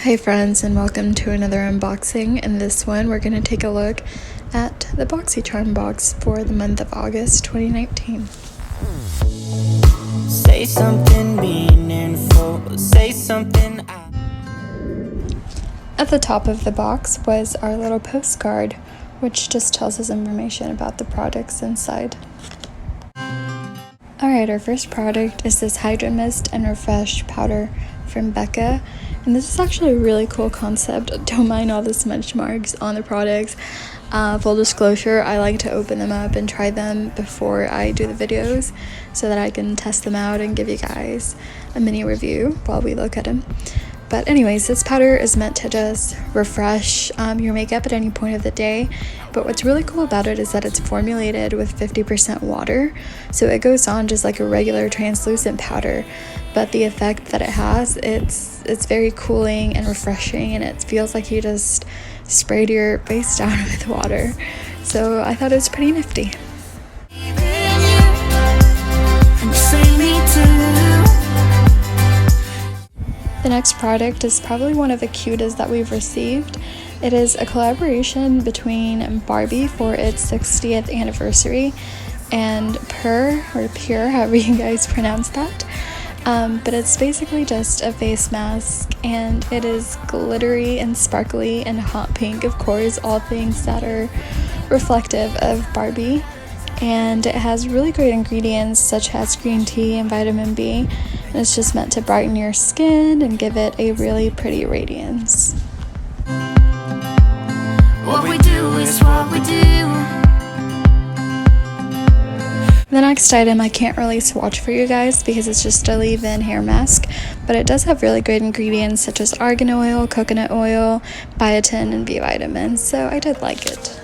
Hey friends, and welcome to another unboxing. In this one we're going to take a look at the Boxycharm box for the month of August 2019. Say something meaningful, say something. At the top of the box was our little postcard, which just tells us information about the products inside. Alright, our first product is this Hydra-mist and Refresh powder from Becca. And this is actually a really cool concept. Don't mind all the smudge marks on the products. Full disclosure, I like to open them up and try them before I do the videos so that I can test them out and give you guys a mini review while we look at them. But anyways, this powder is meant to just refresh your makeup at any point of the day. But what's really cool about it is that it's formulated with 50% water. So it goes on just like a regular translucent powder. But the effect that it has, it's very cooling and refreshing, and it feels like you just sprayed your face down with water. So I thought it was pretty nifty. The next product is probably one of the cutest that we've received. It is a collaboration between Barbie for its 60th anniversary and Pure, however you guys pronounce that. But it's basically just a face mask, and it is glittery and sparkly and hot pink, of course, all things that are reflective of Barbie. And it has really great ingredients such as green tea and vitamin B, and it's just meant to brighten your skin and give it a really pretty radiance. What we do is what we do. The next item I can't really swatch for you guys because it's just a leave-in hair mask, but it does have really great ingredients such as argan oil, coconut oil, biotin, and B vitamins, so I did like it.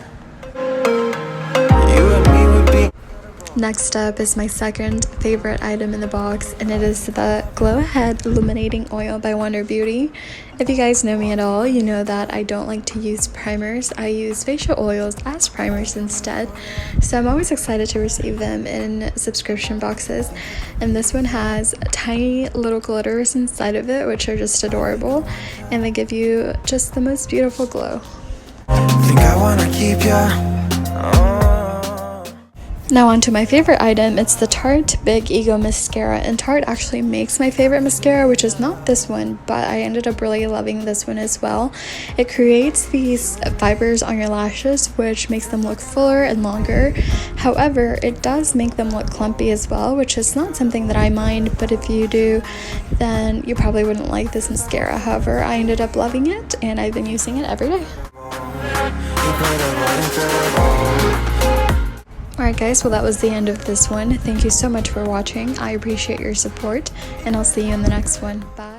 Next up is my second favorite item in the box, and it is the Glow Ahead Illuminating Oil by Wonder Beauty. If you guys know me at all, you know that I don't like to use primers. I use facial oils as primers instead. So I'm always excited to receive them in subscription boxes. And this one has tiny little glitters inside of it, which are just adorable. And they give you just the most beautiful glow. Think I wanna keep ya. Now on to my favorite item. It's the TARTE Big Ego Mascara, and Tarte actually makes my favorite mascara, which is not this one, but I ended up really loving this one as well. It creates these fibers on your lashes, which makes them look fuller and longer. However, it does make them look clumpy as well, which is not something that I mind, but if you do, then you probably wouldn't like this mascara. However, I ended up loving it, and I've been using it every day. Alright guys, well that was the end of this one. Thank you so much for watching. I appreciate your support, and I'll see you in the next one. Bye.